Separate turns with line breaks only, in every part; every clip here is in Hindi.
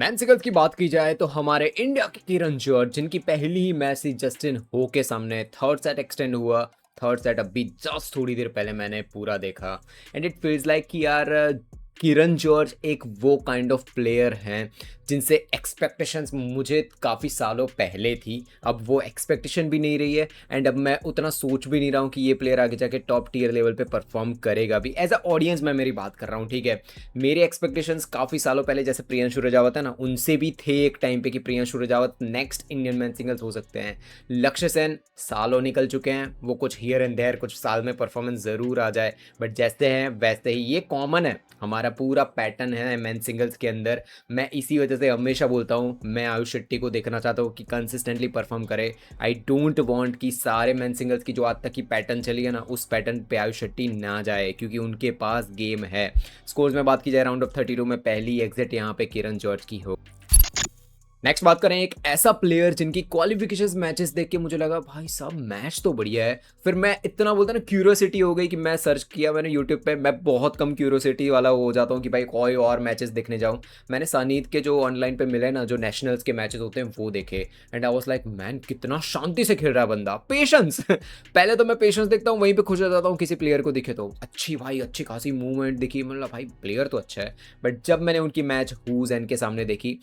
मैनसिकल्स की बात की जाए तो हमारे इंडिया के किरण जॉर्ज जिनकी पहली ही मैच थी जस्टिन हो के सामने, थर्ड सेट एक्सटेंड हुआ। थर्ड सेट अभी जस्ट थोड़ी देर पहले मैंने पूरा देखा एंड इट फील्स लाइक कि यार किरण जॉर्ज एक वो काइंड ऑफ प्लेयर हैं जिनसे एक्सपेक्टेशंस मुझे काफ़ी सालों पहले थी। अब वो एक्सपेक्टेशन भी नहीं रही है एंड अब मैं उतना सोच भी नहीं रहा हूँ कि ये प्लेयर आगे जाके टॉप टीयर लेवल पे परफॉर्म करेगा भी। एज अ ऑडियंस मैं मेरी बात कर रहा हूँ, ठीक है। मेरे एक्सपेक्टेशंस काफ़ी सालों पहले जैसे प्रियांशु रजावत है ना, उनसे भी थे एक टाइम पे कि Priyanshu Rajawat next Indian man singles हो सकते हैं। लक्ष्य सेन सालों निकल चुके हैं, वो कुछ हियर एंड देयर कुछ साल में परफॉर्मेंस ज़रूर आ जाए, बट जैसे हैं वैसे ही ये कॉमन है, हमारा पूरा पैटर्न है मैन सिंगल्स के अंदर। मैं इसी वजह से हमेशा बोलता हूँ मैं आयुष शेट्टी को देखना चाहता हूँ कि कंसिस्टेंटली परफॉर्म करे। आई डोंट वांट कि सारे मैन सिंगल्स की जो आज तक की पैटर्न चली है ना, उस पैटर्न पे आयुष शेट्टी ना जाए, क्योंकि उनके पास गेम है। स्कोर्स में बात की जाए राउंड ऑफ 32 में पहली एग्जिट यहाँ पे किरण जॉर्ज की हो। नेक्स्ट बात करें एक ऐसा प्लेयर जिनकी क्वालिफिकेशन मैचेस देख के मुझे लगा भाई साहब मैच तो बढ़िया है। फिर मैं इतना बोलता ना क्यूरियोसिटी हो गई कि मैं सर्च किया मैंने यूट्यूब पे। मैं बहुत कम क्यूरियोसिटी वाला हो जाता हूँ कि भाई कोई और मैचेस देखने जाऊँ। मैंने सानीत के जो ऑनलाइन पे मिले ना, जो नेशनल्स के मैचेस होते हैं वो देखे and I was like man कितना शांति से खेल रहा है बंदा, पेशेंस पहले तो मैं पेशेंस देखता हूँ, वहीं पे खुश हो जाता हूँ किसी प्लेयर को दिखे तो अच्छी भाई अच्छी खासी मूवमेंट दिखी, मतलब भाई प्लेयर तो अच्छा है। बट जब मैंने उनकी मैच हुज एंड के सामने देखी,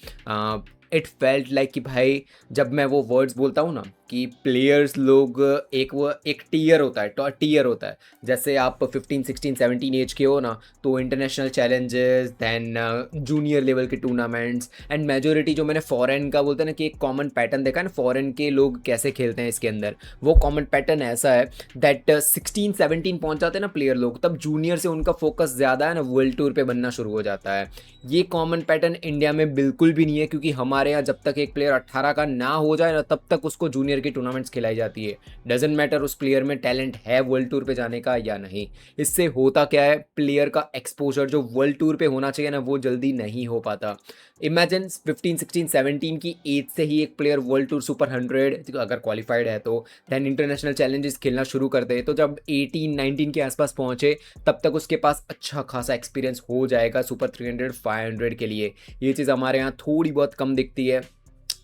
इट फेल्ट लाइक कि भाई जब मैं वो वर्ड्स बोलता हूँ ना कि प्लेयर्स लोग एक टीयर होता है, टीयर होता है। जैसे आप 15 16 17 एज के हो ना, तो international challenges then junior level के टूर्नामेंट्स एंड मेजोरिटी जो मैंने फॉरेन का बोलते हैं ना कि एक कॉमन पैटर्न देखा है ना फॉरेन के लोग कैसे खेलते हैं इसके अंदर, वो कॉमन पैटर्न ऐसा है दैट 16 17 पहुंच जाते हैं ना प्लेयर लोग, तब जूनियर से उनका फोकस ज़्यादा है ना वर्ल्ड टूर पे बनना शुरू हो जाता है। ये कॉमन पैटर्न इंडिया में बिल्कुल भी नहीं है, क्योंकि हमारे यहाँ जब तक एक प्लेयर 18 का ना हो जाए ना, तब तक उसको जूनियर की टूर्नामेंट्स खिलाई जाती है। डजेंट मैटर उस प्लेयर में टैलेंट है वर्ल्ड टूर पे जाने का या नहीं। इससे होता क्या है, प्लेयर का एक्सपोजर जो वर्ल्ड टूर पे होना चाहिए ना, वो जल्दी नहीं हो पाता। इमेजिन 15 16 17 की एज से ही एक प्लेयर वर्ल्ड टूर सुपर 100 अगर क्वालिफाइड है तो देन इंटरनेशनल चैलेंजेस खेलना शुरू कर दे, तो जब 18 19 के आसपास पहुंचे तब तक उसके पास अच्छा खासा एक्सपीरियंस हो जाएगा सुपर 300 500 के लिए। ये चीज़ हमारे यहाँ थोड़ी बहुत कम दिखती है,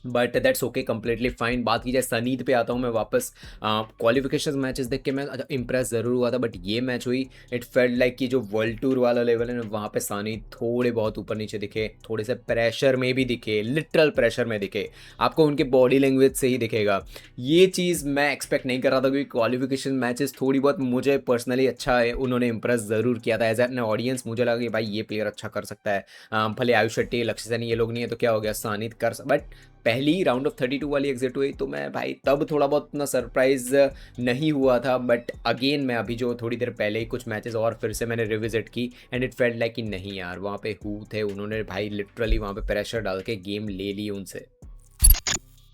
but that's okay, completely fine. बात की जाए सनीत पे आता हूँ मैं वापस। क्वालिफिकेशन मैचेस देख के मैं इंप्रेस ज़रूर हुआ था, बट ये मैच हुई इट फेल्ट लाइक कि जो वर्ल्ड टूर वाला लेवल है ना, वहाँ पे सनीत थोड़े बहुत ऊपर नीचे दिखे, थोड़े से प्रेशर में भी दिखे, लिटरल प्रेशर में दिखे। आपको उनके बॉडी लैंग्वेज से ही दिखेगा। ये चीज़ मैं एक्सपेक्ट नहीं कर रहा था, क्योंकि क्वालिफिकेशन मैचेस थोड़ी बहुत मुझे पर्सनली अच्छा है, उन्होंने इंप्रेस ज़रूर किया था एज एन ऑडियंस। मुझे लगा कि भाई ये प्लेयर अच्छा कर सकता है। भले आयुष शेट्टी लक्ष्य सेन ये लोग नहीं है तो क्या हो गया, सनीत कर, बट पहली राउंड ऑफ 32 वाली एग्जिट हुई तो मैं भाई तब थोड़ा बहुत उतना सरप्राइज नहीं हुआ था। बट अगेन मैं अभी जो थोड़ी देर पहले ही कुछ मैचेस और फिर से मैंने रिविजिट की एंड इट फेल्ट लाइक कि नहीं यार, वहाँ पे हु थे, उन्होंने भाई लिटरली वहाँ पे प्रेशर डाल के गेम ले ली उनसे।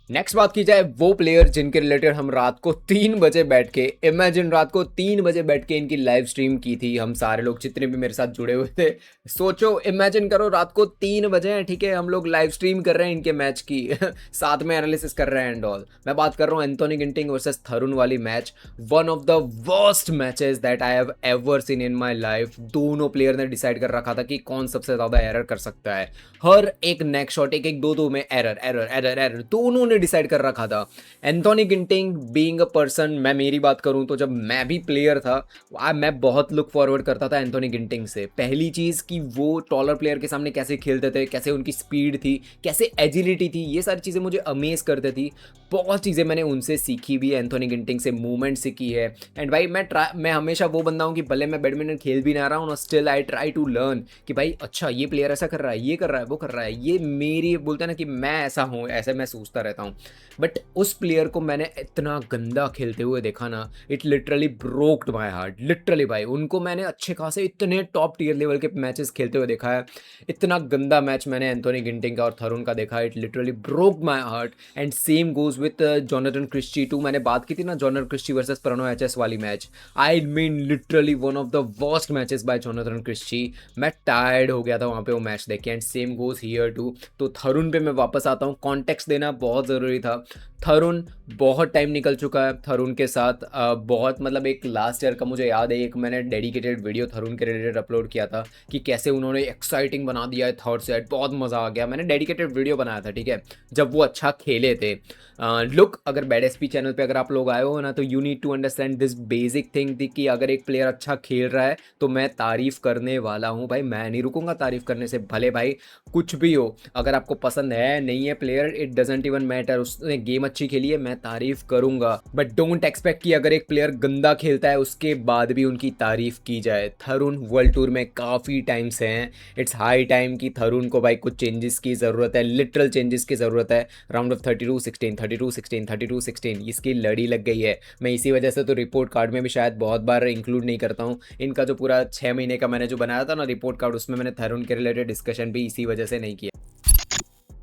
नेक्स्ट बात की जाए वो प्लेयर जिनके रिलेटेड हम रात को 3 बजे बैठ के, इमेजिन रात को 3 बजे बैठ के इनकी लाइव स्ट्रीम की थी, हम सारे लोग जितने भी मेरे साथ जुड़े हुए थे। सोचो इमेजिन करो रात को 3 बजे हैं, ठीक है, हम लोग लाइव स्ट्रीम कर रहे हैं इनके मैच की साथ में एनालिसिस कर रहे हैं एंड ऑल। मैं बात कर रहा हूँ एंथोनी गिंटिंग वर्सेस थरुन वाली match, one of the worst matches that I have ever seen in my life. दोनों प्लेयर ने डिसाइड कर रखा था कि कौन सबसे ज़्यादा एरर कर सकता है। हर एक नेक शॉट एक एक दो दो में एरर एरर एरर एरर दोनों ने डिसाइड कर रखा था। Anthony Ginting being a person, मैं मेरी बात करूं तो जब मैं भी प्लेयर था मैं बहुत लुक फॉरवर्ड करता था एंथोनी गिंटिंग से। पहली चीज़ कि वो टॉलर प्लेयर के सामने कैसे खेलते थे, कैसे उनकी स्पीड थी, कैसे एजिलिटी थी, ये सारी चीज़ें मुझे अमेज करती थी। बहुत चीज़ें मैंने उनसे सीखी भी है, एंथोनी गिंटिंग से मूवमेंट सीखी है। एंड भाई मैं हमेशा वो बंदा हूँ कि भले मैं बैडमिंटन खेल भी ना रहा हूँ, still I try to learn कि भाई अच्छा ये प्लेयर ऐसा कर रहा है, ये कर रहा है, वो कर रहा है, ये मेरी बोलते हैं ना कि मैं ऐसा हूँ, ऐसे मैं सोचता रहता हूँ। बट उस प्लेयर को मैंने इतना गंदा खेलते हुए देखा ना, it literally broked my heart. Literally भाई उनको मैंने अच्छे खासे इतने टॉप टीयर लेवल के मैचेस खेलते हुए देखा है, इतना गंदा मैच मैंने एंथोनी गिंटिंग का और थरुन का देखा, it literally broke my heart. And same goes with Jonathan Christie too. मैंने बात की थी ना Jonathan Christie versus Pranav HS वाली match, I mean literally one of the worst matches by Jonathan Christie. मैं टायर्ड हो गया था वहाँ पे वो मैच देख के, and same goes here too. तो थरुन पे मैं वापस आता हूँ, कॉन्टेक्स्ट देना बहुत ज़रूरी था। थरुण बहुत टाइम निकल चुका है थरुण के साथ, बहुत मतलब एक लास्ट ईयर का मुझे याद है, एक मैंने डेडिकेटेड वीडियो थरुण के रिलेटेड अपलोड किया था कि कैसे उन्होंने एक्साइटिंग बना दिया है थर्ड सेट, बहुत मज़ा आ गया। मैंने डेडिकेटेड वीडियो बनाया था, ठीक है, जब वो अच्छा खेले थे। लुक, अगर बैड एसपी चैनल पे अगर आप लोग आए हो ना, तो you need to understand this basic thing कि अगर एक प्लेयर अच्छा खेल रहा है तो मैं तारीफ़ करने वाला हूँ भाई, मैं नहीं रुकूंगा तारीफ़ करने से, भले भाई कुछ भी हो। अगर आपको पसंद है नहीं है player, it doesn't even matter, उसने गेम अच्छी खेली है, मैं तारीफ करूंगा, बट डोंट एक्सपेक्ट कि अगर एक प्लेयर गंदा खेलता है उसके बाद भी उनकी तारीफ की जाए। थरुण वर्ल्ड टूर में काफ़ी टाइम से हैं, इट्स हाई टाइम कि थरुण को भाई कुछ चेंजेस की ज़रूरत है, लिटरल चेंजेस की ज़रूरत है। राउंड ऑफ 32-16, 32-16, 32-16 इसकी लड़ी लग गई है। मैं इसी वजह से तो रिपोर्ट कार्ड में भी शायद बहुत बार इंक्लूड नहीं करता हूँ। इनका जो पूरा 6 महीने का मैंने जो बनाया था ना रिपोर्ट कार्ड, उसमें मैंने थरुण के रिलेटेड डिस्कशन भी इसी वजह से नहीं किया।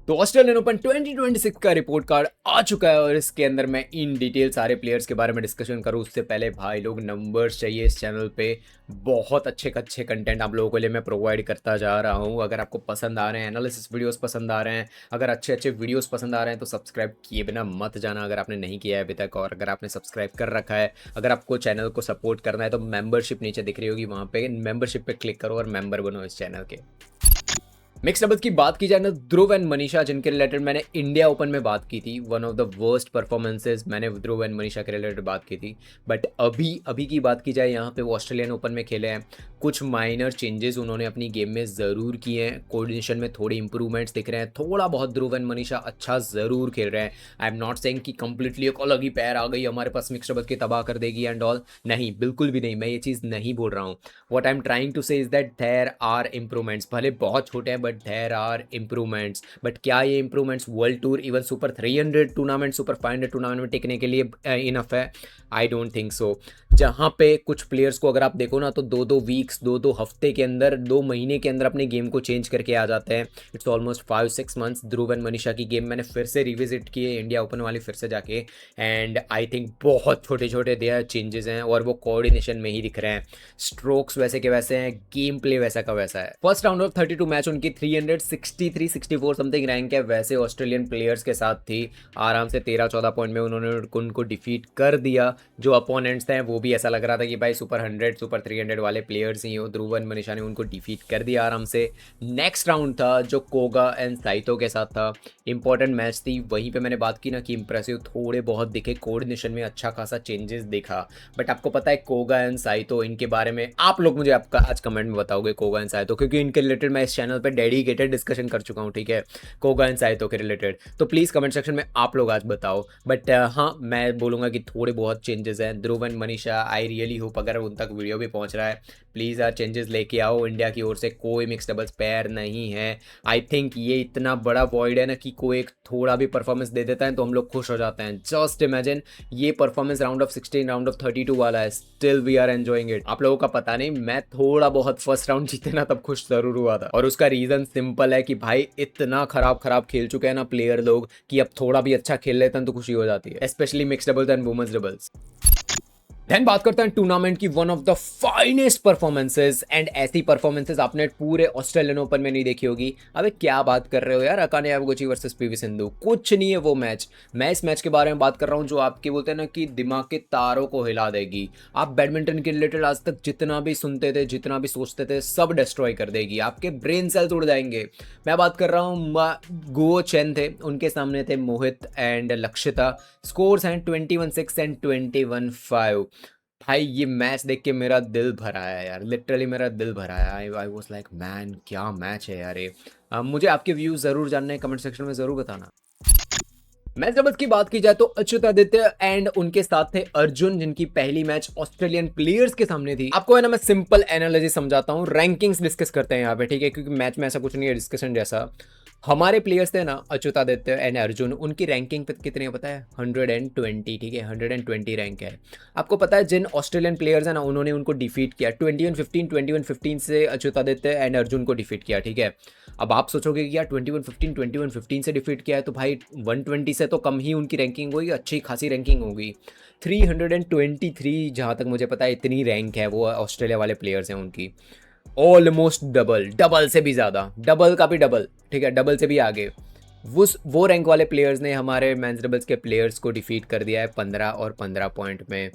तो ऑस्ट्रेलियन ओपन 2026 का रिपोर्ट कार्ड आ चुका है और इसके अंदर मैं इन डिटेल सारे प्लेयर्स के बारे में डिस्कशन करूँ उससे पहले भाई लोग नंबर्स चाहिए इस चैनल पे, बहुत अच्छे अच्छे कंटेंट आप लोगों के लिए मैं प्रोवाइड करता जा रहा हूँ। अगर आपको पसंद आ रहे हैं, एनालिसिस वीडियोस पसंद आ रहे हैं, अगर अच्छे अच्छे वीडियोस पसंद आ रहे हैं तो सब्सक्राइब किए बिना मत जाना अगर आपने नहीं किया है अभी तक। और अगर आपने सब्सक्राइब कर रखा है, अगर आपको चैनल को सपोर्ट करना है तो मेंबरशिप नीचे दिख रही होगी, वहाँ पे मेंबरशिप पे क्लिक करो और मेंबर बनो इस चैनल के। मिक्स डबल्स की बात की जाए ना, ध्रुव एंड मनीषा जिनके रिलेटेड मैंने इंडिया ओपन में बात की थी, one of the worst performances मैंने ध्रुव एंड मनीषा के रिलेटेड बात की थी। बट अभी की बात की जाए, यहाँ पे वो ऑस्ट्रेलियन ओपन में खेले हैं, कुछ माइनर चेंजेस उन्होंने अपनी गेम में ज़रूर किए हैं, कोऑर्डिनेशन में थोड़ी इंप्रूवमेंट्स दिख रहे हैं, थोड़ा बहुत ध्रुव एंड मनीषा अच्छा ज़रूर खेल रहे हैं। आई एम नॉट सेइंग कि कंप्लीटली एक अलग ही पैर आ गई हमारे पास मिक्स डबल्स की तबाह कर देगी एंड ऑल, नहीं बिल्कुल भी नहीं, मैं ये चीज़ नहीं बोल रहा हूँ। What I am trying to say is that there are improvements, भले बहुत छोटे हैं but there are improvements. But क्या ये improvements world tour, even super 300 tournament, super 500 tournament में टिकने के लिए इनफ है? I don't think so. जहाँ पे कुछ प्लेयर्स को अगर आप देखो ना तो 2-2 वीक्स, 2-2 हफ्ते के अंदर, 2 महीने के अंदर अपने गेम को चेंज करके आ जाते हैं। It's almost 5-6 months. Dhruv and Manisha की गेम मैंने फिर से रिविजिट की है इंडिया ओपन वाली, फिर से जाके, एंड आई थिंक बहुत छोटे छोटे देयर चेंजेस हैं और वो कोऑर्डिनेशन में ही दिख रहे हैं। स्ट्रोक्स वैसे के वैसे हैं, गेम प्ले वैसा का वैसा है। फर्स्ट राउंड ऑफ 32 मैच उनकी 363-64 समथिंग रैंक है, वैसे ऑस्ट्रेलियन प्लेयर्स के साथ थी, आराम से 13-14 पॉइंट में उन्होंने उनको डिफीट कर दिया। जो अपोनेंट्स थे वो भी ऐसा लग रहा था कि भाई सुपर 100 सुपर 300 वाले प्लेयर्स ही हो, ध्रुव एंड मनीषा ने उनको डिफीट कर दिया आराम से। नेक्स्ट राउंड था जो कोगा एंड साइतो के साथ था, इंपॉर्टेंट मैच थी, वहीं पे मैंने बात की ना कि इंप्रेसिव थोड़े बहुत दिखे, कोऑर्डिनेशन में अच्छा खासा चेंजेस दिखा। बट आपको पता है कोगा एंड साइतो, इनके बारे में आप लोग मुझे आपका आज कमेंट में बताओगे कोगा एंड साइतो, क्योंकि इनके रिलेटेड मैं इस चैनल पे डेडिकेटेड डिस्कशन कर चुका हूँ, ठीक है, कोगा एंड साइतो के रिलेटेड। तो प्लीज़ कमेंट सेक्शन में आप लोग आज बताओ। बट हाँ, मैं बोलूँगा कि थोड़े बहुत चेंजेस हैं। Dhruv and Manisha, I really hope अगर उन तक वीडियो भी पहुँच रहा है, प्लीज़ यार चेंजेस लेके आओ। इंडिया की ओर से कोई मिक्स डबल्स पैर नहीं है। आई थिंक ये इतना बड़ा वॉइड है ना कि कोई एक थोड़ा भी परफॉर्मेंस दे देता है तो हम लोग खुश हो जाते हैं। जस्ट इमेजिन, ये performance round of 16, round of 32 वाला है, still we are enjoying it. आप लोगों का पता नहीं, मैं थोड़ा बहुत फर्स्ट राउंड जीते ना तब खुश जरूर हुआ था, और उसका रीजन सिंपल है कि भाई इतना खराब खराब खेल चुके हैं ना प्लेयर लोग कि अब थोड़ा भी अच्छा खेल लेते हैं तो खुशी हो जाती है, specially mix doubles and women's doubles. Then बात करते हैं टूर्नामेंट की one of the finest performances, and ऐसी परफॉर्मेंसेज आपने पूरे ऑस्ट्रेलियन ओपन में नहीं देखी होगी। अबे क्या बात कर रहे हो यार, Akane Yamaguchi versus PV Sindhu, कुछ नहीं है वो मैच। मैं इस मैच के बारे में बात कर रहा हूँ जो आपके बोलते हैं ना कि दिमाग के तारों को हिला देगी। आप बैडमिंटन के रिलेटेड आज तक जितना भी सुनते थे, जितना भी सोचते थे, सब डिस्ट्रॉय कर देगी, आपके ब्रेन सेल्स उड़ जाएंगे। मैं बात कर रहा हूँ गो चेन थे, उनके सामने थे मोहित एंड लक्षिता। स्कोर्स हैं 21-6 एंड 21-5। भाई ये मैच देख के मेरा दिल भरा है यार, लिटरली मेरा दिल भरा है। आई वाज लाइक मैन, क्या मैच है यार ये। मुझे आपके व्यूज ज़रूर जानने हैं, कमेंट सेक्शन में ज़रूर बताना। मैच डबल्स की बात की जाए तो अच्युतादित्य एंड उनके साथ थे अर्जुन, जिनकी पहली मैच ऑस्ट्रेलियन प्लेयर्स के सामने थी। आपको है ना मैं सिंपल एनालॉजी समझाता हूँ, रैंकिंग्स डिस्कस करते हैं यहाँ पे, ठीक है, क्योंकि मैच में ऐसा कुछ नहीं है डिस्कशन जैसा। हमारे प्लेयर्स थे ना अच्युतादित्य एंड अर्जुन, उनकी रैंकिंग कितनी है पता है? 120, ठीक है, 120 रैंक है। आपको पता है जिन ऑस्ट्रेलियन प्लेयर्स हैं ना उन्होंने उनको डिफीट किया 21-15 से अच्युतादित्य एंड अर्जुन को डिफीट किया, ठीक है। अब आप सोचोगे कि यार 21-15 से डिफीट किया है तो भाई 120 से तो कम ही उनकी रैंकिंग होगी, अच्छी खासी रैंकिंग होगी। 323 जहाँ तक मुझे पता है इतनी रैंक है वो ऑस्ट्रेलिया वाले प्लेयर्स हैं उनकी। ऑलमोस्ट डबल, डबल से भी ज़्यादा, डबल का भी डबल, ठीक है, डबल से भी आगे। वो रैंक वाले प्लेयर्स ने हमारे मेंस डबल्स के प्लेयर्स को डिफीट कर दिया है 15 और 15 पॉइंट में।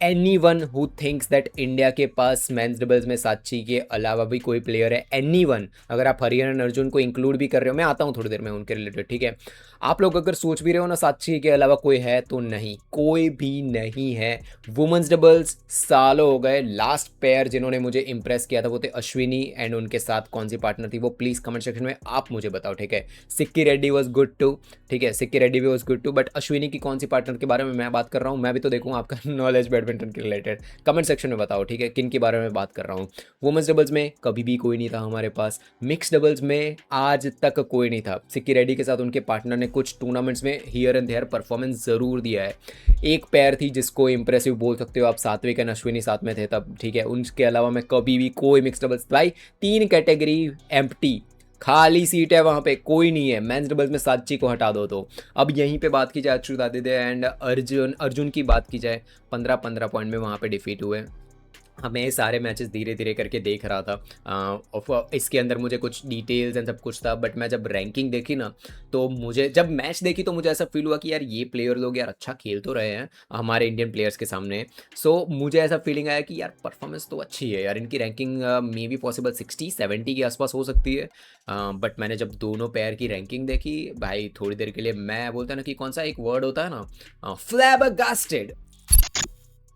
Any one who thinks that India के पास मेंस डबल्स में साक्षी के अलावा भी कोई प्लेयर है, एनी वन, अगर आप हरिहरन अर्जुन को इंक्लूड भी कर रहे हो, मैं आता हूँ थोड़ी देर में उनके रिलेटेड, ठीक है। आप लोग अगर सोच भी रहे हो ना साक्षी के अलावा कोई है, तो नहीं, कोई भी नहीं है। वुमेन्स डबल्स सालों हो गए, लास्ट पेयर जिन्होंने मुझे इंप्रेस किया था वो थे अश्विनी, एंड उनके साथ कौन सी पार्टनर थी वो प्लीज़ कमेंट सेक्शन में आप मुझे बताओ, ठीक है। Sikki Reddy was good too, ठीक है, सिक्की रेड्डी भी was good too, but Ashwini की कौन सी पार्टनर के बारे में मैं बात कर रहा हूँ, मैं भी तो देखूँ आपका नॉलेज बैडमिंटन के रिलेटेड, कमेंट सेक्शन में बताओ, ठीक है, किन के बारे में बात कर रहा हूँ। वुमेन्स डबल्स में कभी भी कोई नहीं था हमारे पास, मिक्स डबल्स में आज तक कोई नहीं था। सिक्की रेड्डी के साथ उनके पार्टनर ने कुछ टूर्नामेंट्स में हियर एंड देयर परफॉर्मेंस ज़रूर दिया है। एक पैर थी जिसको इंप्रेसिव बोल सकते हो आप, सात्विक एंड अश्विनी साथ में थे तब, ठीक है। उनके अलावा मैं कभी भी कोई मिक्स डबल्स, भाई 3 कैटेगरी एम्प्टी, खाली सीट है वहाँ पे, कोई नहीं है। मेंस डबल्स में साक्षी को हटा दो तो। अब यहीं पे बात की जाए अच्युत आदित्य एंड अर्जुन की बात की जाए, 15-15 पॉइंट में वहाँ पे डिफीट हुए। मैं ये सारे मैचेस धीरे धीरे करके देख रहा था, इसके अंदर मुझे कुछ डिटेल्स एंड सब कुछ था, बट मैं जब रैंकिंग देखी ना, तो मुझे जब मैच देखी तो मुझे ऐसा फील हुआ कि यार ये प्लेयर लोग यार अच्छा खेल तो रहे हैं हमारे इंडियन प्लेयर्स के सामने। सो मुझे ऐसा फीलिंग आया कि यार परफॉर्मेंस तो अच्छी है यार इनकी, रैंकिंग मे बी पॉसिबल 60-70 के आसपास हो सकती है। बट मैंने जब दोनों पैर की रैंकिंग देखी भाई, थोड़ी देर के लिए मैं बोलता ना कि कौन सा एक वर्ड होता है ना, फ्लैबरगास्टेड।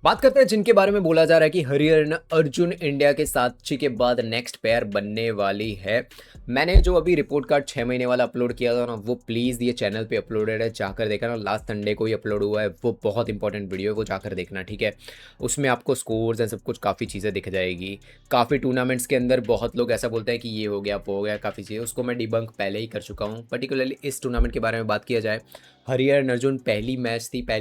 बात करते हैं जिनके बारे में बोला जा रहा है कि हरिहरन अर्जुन इंडिया के साक्षी के बाद नेक्स्ट पेयर बनने वाली है। मैंने जो अभी रिपोर्ट कार्ड 6 महीने वाला अपलोड किया था ना, वो प्लीज़ ये चैनल पे अपलोडेड है, जाकर देखना ना, लास्ट संडे को ही अपलोड हुआ है, वो बहुत इंपॉर्टेंट वीडियो है, वो जाकर देखना, ठीक है। उसमें आपको स्कोर्स एंड सब कुछ काफ़ी चीज़ें दिख जाएगी। काफ़ी टूर्नामेंट्स के अंदर बहुत लोग ऐसा बोलते हैं कि ये हो गया वो हो गया, काफ़ी चीज़ें, उसको मैं डिबंक पहले ही कर चुका हूँ। पर्टिकुलरली इस टूर्नामेंट के बारे में बात किया जाए, हरिहरन अर्जुन पहली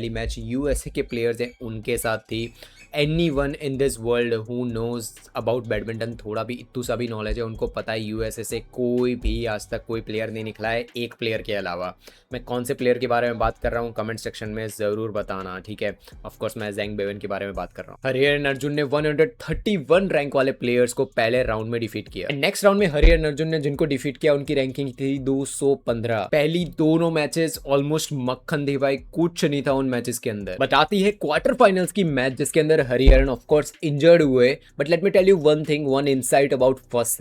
मैच यूएसए के प्लेयर्स हैं उनके साथ थी। Anyone in this world who knows about badminton, थोड़ा भी इतू सा भी नॉलेज है, उनको पता है यूएसए से कोई भी आज तक कोई प्लेयर नहीं निकला है, एक प्लेयर के अलावा। मैं कौन से प्लेयर के बारे में बात कर रहा हूँ कमेंट सेक्शन में ज़रूर बताना, ठीक है। ऑफकोर्स मैं जैंग बेवन के बारे में बात कर रहा हूँ। हरिहरन अर्जुन ने 131 रैंक वाले प्लेयर्स को पहले राउंड में डिफीट किया। नेक्स्ट राउंड में हरिहरन अर्जुन ने जिनको डिफीट किया उनकी रैंकिंग थी 215। पहली दोनों मैचेस ऑलमोस्ट मक्खन थी भाई, कुछ नहीं था उन मैचेस के अंदर। बट आती है क्वार्टर फाइनल्स की मैच जिसके अंदर हरिहरन ऑफ कोर्स इंजर्ड हुए। But let me tell you one thing, one insight about first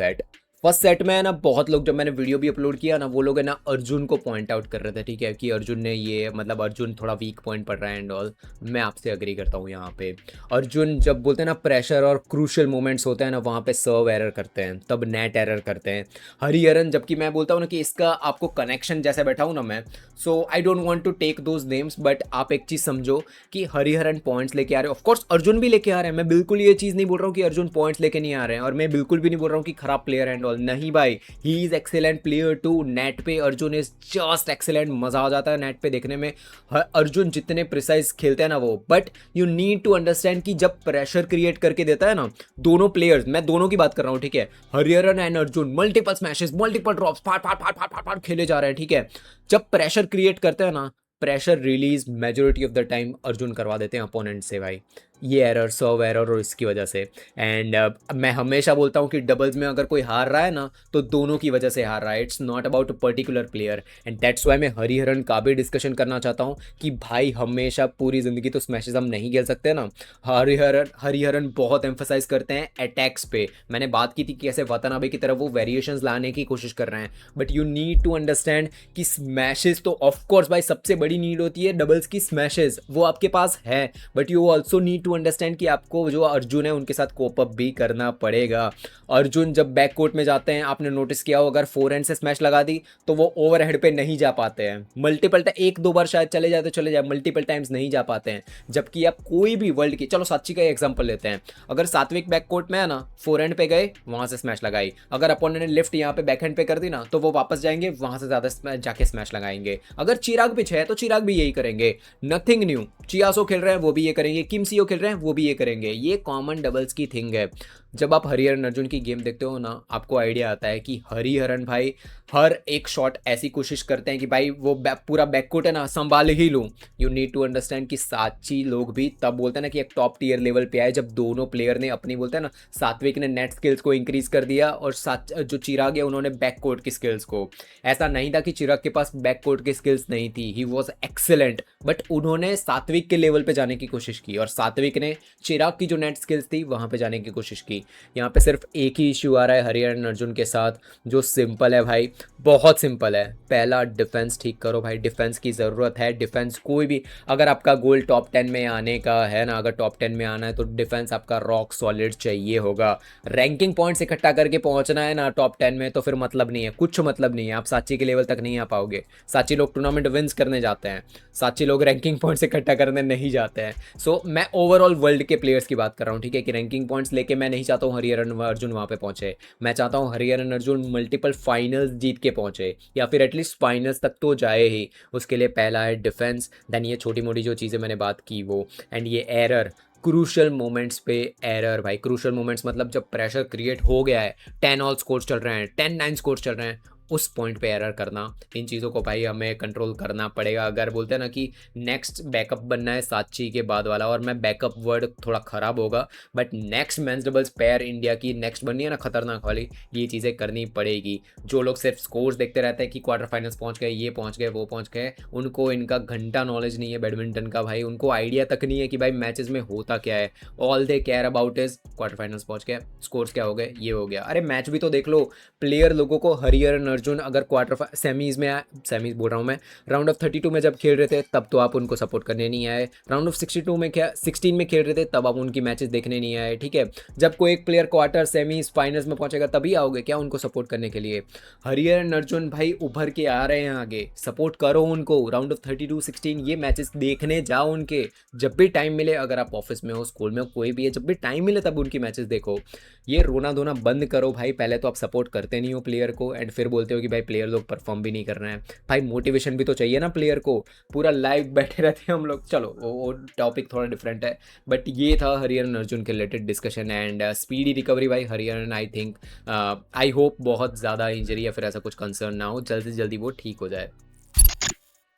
set में है ना, बहुत लोग, जब मैंने वीडियो भी अपलोड किया ना, वो लोग है ना अर्जुन को पॉइंट आउट कर रहे थे, ठीक है, कि अर्जुन ने ये मतलब अर्जुन थोड़ा वीक पॉइंट पड़ रहा है एंड ऑल। मैं आपसे अग्री करता हूँ यहाँ पे। अर्जुन जब बोलते हैं ना प्रेशर और क्रूशियल मोमेंट्स होते हैं ना, वहाँ पे सर्व एरर करते हैं, तब नेट एरर करते हैं। हरिहरन, जबकि मैं बोलता हूँ ना कि इसका आपको कनेक्शन जैसे बैठा हूँ ना मैं, so I don't want to take those names, but आप एक चीज़ समझो कि हरिहरन पॉइंट्स लेके आ रहे हैं, ऑफकोर्स अर्जुन भी लेके आ रहे हैं। मैं बिल्कुल ये चीज़ नहीं बोल रहा हूँ कि अर्जुन पॉइंट्स लेके नहीं आ रहे हैं, और मैं बिल्कुल भी नहीं बोल रहा हूँ कि खराब प्लेयर एंड ऑल, नहीं भाई, he is excellent player too. Net पे अर्जुन इज जस्ट एक्सेलेंट, मजा आ जाता है नेट पे देखने में। अर्जुन जितने प्रिसाइज खेलते हैं ना वो, but you need to understand कि जब प्रेशर क्रिएट करके देता है ना, दोनों प्लेयर्स, मैं दोनों की बात कर रहा हूँ, ठीक है, Hariharan and Arjun multiple smashes, multiple drops, फाट फाट फाट फाट फाट फाट खेले जा रहे हैं, ठीक है। जब प्रेशर क्रिएट करते हैं ना, pressure release majority of the time Arjun करवा देते हैं अपोनेंट से भाई, ये एरर, सर्व एरर और इसकी वजह से। एंड मैं हमेशा बोलता हूँ कि डबल्स में अगर कोई हार रहा है ना, तो दोनों की वजह से हार रहा है, it's not about a particular player. And that's why मैं हरिहरन का भी डिस्कशन करना चाहता हूँ कि भाई हमेशा पूरी ज़िंदगी तो स्मैशेस हम नहीं खेल सकते ना। हरिहरन बहुत एम्फोसाइज करते हैं अटैक्स पे। मैंने बात की थी कि कैसे वतनाबे की तरफ वो वेरिएशंस लाने की कोशिश कर रहे हैं, but you need to understand कि स्मैशेस तो ऑफकोर्स भाई सबसे बड़ी नीड होती है डबल्स की, स्मैशेस वो आपके पास है, but you also need to understand कि आपको जो अर्जुन है उनके साथ कोप अप भी करना पड़ेगा। अर्जुन जब बैक कोर्ट में जाते हैं, आपने नोटिस किया हो, अगर फोरहैंड से स्मैश लगा दी तो वो ओवरहेड पे नहीं जा पाते हैं, मल्टीपल टाइम, एक दो बार शायद चले जाए तो चले जाए, मल्टीपल टाइम्स नहीं जा पाते हैं। जबकि आप कोई भी वर्ल्ड की, चलो साक्षी का एग्जांपल लेते हैं, अगर सात्विक बैक कोर्ट में है ना, फोरहैंड पे गए, वहां से स्मैश लगाई, अगर अपोनेंट ने लिफ्ट यहाँ पे बैकहैंड पे कर दी ना, तो वो वापस जाएंगे, वहां से ज्यादा जाके स्मैश लगाएंगे। अगर चिराग पिच है तो चिराग भी यही करेंगे, नथिंग न्यू। चियासो खेल रहे हैं वो भी ये करेंगे, किम सीओ खेल रहे हैं वो भी ये करेंगे, ये कॉमन डबल्स की थिंग है। जब आप हरिहरन अर्जुन की गेम देखते हो ना, आपको आइडिया आता है कि हरिहरन भाई हर एक शॉट ऐसी कोशिश करते हैं कि भाई वो पूरा बैककोट है ना संभाल ही लूँ। यू नीड टू अंडरस्टैंड कि साची लोग भी तब बोलते हैं ना कि एक टॉप टीयर लेवल पे आए, जब दोनों प्लेयर ने अपनी बोलते हैं ना, सात्विक ने नेट स्किल्स को इंक्रीज कर दिया और जो चिराग है उन्होंने बैक कोर्ट की स्किल्स को। ऐसा नहीं था कि चिराग के पास बैक कोर्ट की स्किल्स नहीं थी, ही वॉज एक्सेलेंट, बट उन्होंने सात्विक के लेवल पे जाने की कोशिश की और सात्विक ने चिराग की जो नेट स्किल्स थी वहाँ पे जाने की कोशिश की। यहाँ पे सिर्फ एक ही इश्यू आ रहा है हरिहरन अर्जुन के साथ, जो सिंपल है भाई, बहुत सिंपल है। पहला डिफेंस ठीक करो भाई, डिफेंस की ज़रूरत है। डिफेंस कोई भी, अगर आपका गोल टॉप 10 में आने का है ना, अगर टॉप 10 में आना है तो डिफेंस आपका रॉक सॉलिड चाहिए होगा। रैंकिंग पॉइंट्स इकट्ठा करके पहुंचना है ना टॉप 10 में तो फिर मतलब नहीं है, कुछ मतलब नहीं है, आप साची के लेवल तक नहीं आ पाओगे। साची लोग टूर्नामेंट विंस करने जाते हैं, साची लोग रैंकिंग पॉइंट्स इकट्ठा करने नहीं जाते हैं। सो मैं ओवरऑल वर्ल्ड के प्लेयर्स की बात कर रहा हूँ, ठीक है, कि रैंकिंग पॉइंट्स लेके मैं नहीं चाहता हूँ हरिहरन अर्जुन वहाँ पे पहुंचे। मैं चाहता हूँ हरिहरन अर्जुन मल्टीपल फाइनल्स जीत के पहुंचे, या फिर एटलीस्ट फाइनल्स तक तो जाए ही। उसके लिए पहला है डिफेंस, देन ये छोटी मोटी जो चीज़ें मैंने बात की वो, एंड ये एरर, क्रूशल मोमेंट्स पे एरर भाई। क्रूशल मोमेंट्स मतलब जब प्रेशर क्रिएट हो गया है, 10 ऑल स्कोर्स चल रहे हैं, 10-9 स्कोर्स चल रहे हैं, उस पॉइंट पे एरर करना, इन चीज़ों को भाई हमें कंट्रोल करना पड़ेगा। अगर बोलते हैं ना कि नेक्स्ट बैकअप बनना है साची के बाद वाला, और मैं बैकअप वर्ड थोड़ा ख़राब होगा, but next men's doubles pair India की नेक्स्ट बननी है ना खतरनाक वाली, ये चीज़ें करनी पड़ेगी। जो लोग सिर्फ स्कोर्स देखते रहते हैं कि क्वार्टर फाइनल्स पहुंच गए, ये पहुंच गए, वो पहुंच गए, उनको इनका घंटा नॉलेज नहीं है बैडमिंटन का भाई, उनको आइडिया तक नहीं है कि भाई मैचेस में होता क्या है। All they care about is quarter finals पहुंच गए, स्कोर्स क्या हो गए, ये हो गया। अरे मैच भी तो देख लो, प्लेयर लोगों को हरिहरन अर्जुन अगर क्वार्टर सेमीज में आए, सेमीज बोल रहा हूँ मैं, राउंड ऑफ 32 में जब खेल रहे थे तब तो आप उनको सपोर्ट करने नहीं आए, राउंड ऑफ 62 में 16 में खेल रहे थे तब आप उनकी मैचेस देखने नहीं आए, ठीक है। जब कोई एक प्लेयर क्वार्टर सेमीज फाइनल्स में पहुंचेगा तभी आओगे क्या उनको सपोर्ट करने के लिए। हरिहरन अर्जुन भाई उभर के आ रहे हैं आगे, सपोर्ट करो उनको। राउंड ऑफ 32 16 ये मैचेस देखने जाओ उनके, जब भी टाइम मिले, अगर आप ऑफिस में हो, स्कूल में हो, कोई भी है, जब भी टाइम मिले तब उनकी मैचेस देखो। ये रोना धोना बंद करो भाई। पहले तो आप सपोर्ट करते नहीं हो प्लेयर को एंड फिर बोलते हो कि भाई प्लेयर लोग परफॉर्म भी नहीं कर रहे हैं। भाई मोटिवेशन भी तो चाहिए ना प्लेयर को। पूरा लाइव बैठे रहते हैं हम लोग, चलो वो टॉपिक थोड़ा डिफरेंट है, बट ये था हरिहरन अर्जुन के related discussion. And speedy recovery भाई Hariharan, I think, I hope बहुत ज़्यादा इंजरी या फिर ऐसा कुछ कंसर्न ना हो, जल्दी से जल्दी वो ठीक हो जाए।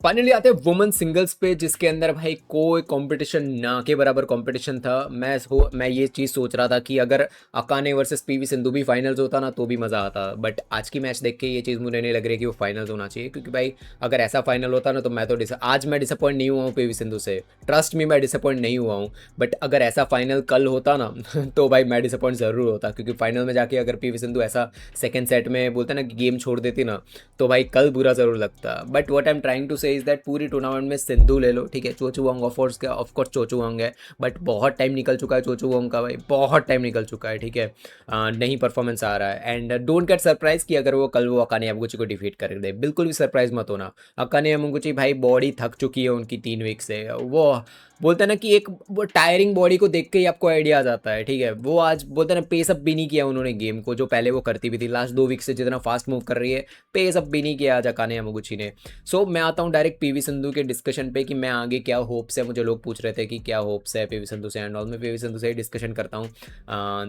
फाइनली आते हैं वुमेन सिंगल्स पे, जिसके अंदर भाई कोई कंपटीशन ना के बराबर कंपटीशन था। मैं ये चीज़ सोच रहा था कि अगर अकाने वर्सेस पीवी सिंधु भी फाइनल्स होता ना तो भी मज़ा आता, बट आज की मैच देख के ये चीज़ मुझे नहीं लग रही कि वो फाइनल्स होना चाहिए, क्योंकि भाई अगर ऐसा फाइनल होता ना तो मैं तो आज मैं डिसअपॉइंट नहीं हुआ हूँ पीवी सिंधु से, ट्रस्ट मी मैं डिसअपॉइंट नहीं हुआ हूँ। बट अगर ऐसा फाइनल कल होता ना तो भाई मैं डिसअपॉइंट ज़रूर होता, क्योंकि फाइनल में जाके अगर पीवी सिंधु ऐसा सेकेंड सेट में बोलते ना कि गेम छोड़ देती ना तो भाई कल बुरा ज़रूर लगता। But what I am trying to say is that पूरी टूर्नामेंट में सिंधु ले लो, ठीक है, चोचू वांग ऑफकोर्स चोचू वांग है, बट बहुत टाइम निकल चुका है चोचू वांग का भाई, बहुत टाइम निकल चुका है, ठीक है। नहीं परफॉर्मेंस आ रहा है, एंड डोंट गेट सरप्राइज कि अगर वो कल वो अकाने यामागुची को डिफीट कर दे, बिल्कुल भी सरप्राइज मत होना। अकाने यामागुची भाई बॉडी थक चुकी है उनकी 3 वीक से, वो बोलते हैं ना कि एक वो टायरिंग बॉडी को देख के ही आपको आइडिया आ जाता है, ठीक है। वो आज बोलते हैं ना पेस अप भी नहीं किया उन्होंने गेम को, जो पहले वो करती भी थी लास्ट 2 वीक से, जितना फास्ट मूव कर रही है पेस अप भी नहीं किया आज अकाने यामागुची ने। सो मैं आता हूँ डायरेक्ट पीवी सिंधु के डिस्कशन पे कि मैं आगे क्या होप्स है, मुझे लोग पूछ रहे थे कि क्या होप्स है पीवी सिंधु से एंड ऑल, मैं पीवी सिंधु से ही डिस्कशन करता हूँ।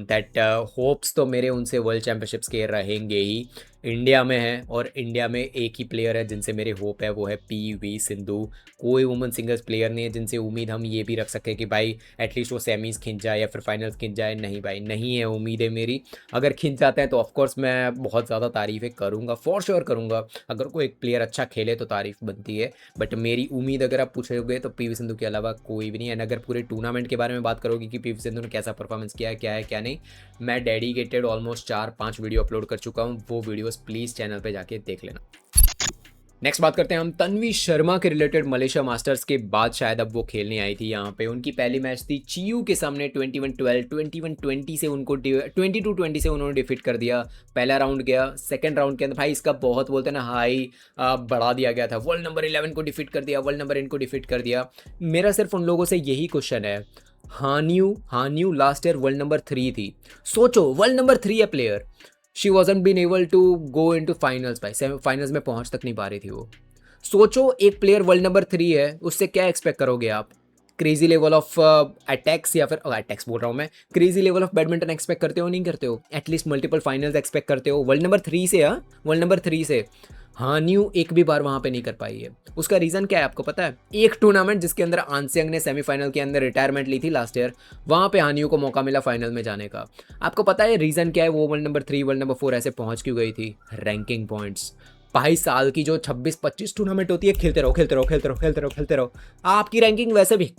दैट होप्स तो मेरे उनसे वर्ल्ड चैम्पियनशिप्स के रहेंगे ही। इंडिया में है और इंडिया में एक ही प्लेयर है जिनसे मेरे होप है, वो है पीवी सिंधु। कोई वुमेन सिंगल्स प्लेयर नहीं है जिनसे उम्मीद हम ये भी रख सकें कि भाई एटलीस्ट वो सेमीज़ खिंच जाए या फिर फाइनल्स खिंच जाए। नहीं भाई, नहीं है उम्मीद है मेरी। अगर खिंच जाते हैं तो ऑफकोर्स मैं बहुत ज़्यादा तारीफ़ें करूँगा, फॉर श्योर करूँगा। अगर कोई एक प्लेयर अच्छा खेले तो तारीफ़ बनती है, बट मेरी उम्मीद अगर आप पूछोगे तो पीवी सिंधु के अलावा कोई भी नहीं है। अगर पूरे टूर्नामेंट के बारे में बात करोगे कि पीवी सिंधु ने कैसा परफॉर्मेंस किया है, क्या है क्या नहीं, मैं डेडिकेटेड ऑलमोस्ट 4-5 वीडियो अपलोड कर चुका हूँ, वो वीडियोस प्लीज़ चैनल पे जाके देख लेना। नेक्स्ट बात करते हैं हम तन्वी शर्मा के रिलेटेड। मलेशिया मास्टर्स के बाद शायद अब वो खेलने आई थी यहाँ पे। उनकी पहली मैच थी चियू के सामने 21-12, 21-20 से उनको 22-20 से उन्होंने डिफीट कर दिया। पहला राउंड गया, सेकंड राउंड के अंदर भाई इसका बहुत बोलते हैं ना हाई बढ़ा दिया गया था। वर्ल्ड नंबर 11 को डिफीट कर दिया, वर्ल्ड नंबर 10 को डिफीट कर दिया। मेरा सिर्फ उन लोगों से यही क्वेश्चन है, Han Yue last year world number 3 थी। सोचो वर्ल्ड नंबर 3 है player, she wasn't been able to go into finals भाई, सेमीफाइनल्स में पहुंच तक नहीं पा रही थी वो। सोचो एक प्लेयर वर्ल्ड नंबर 3 है, उससे क्या एक्सपेक्ट करोगे आप। क्रेजी लेवल ऑफ अटैक्स या फिर अटैक्स बोल रहा हूँ मैं, crazy level of badminton expect करते हो नहीं करते हो? एटलीस्ट मल्टीपल फाइनल्स एक्सपेक्ट करते हो वर्ल्ड नंबर 3 से? हाँ, वर्ल्ड नंबर 3 से। हाँ, न्यू एक भी बार वहाँ पे नहीं कर पाई है। उसका रीज़न क्या है आपको पता है? एक टूर्नामेंट जिसके अंदर आंसियांग ने सेमीफाइनल के अंदर रिटायरमेंट ली थी लास्ट ईयर, वहाँ पे हानियों को मौका मिला फाइनल में जाने का। आपको पता है रीज़न क्या है? वो वर्ल्ड नंबर 3 वर्ल्ड नंबर 4 ऐसे पहुँच क्यों गई थी? Ranking points. भाई साल की जो 26-25 टूर्नामेंट होती है, खेलते रहो खेलते रहो खेलते रहो खेलते रहो खेलते रहो, आपकी रैंकिंग वैसे भी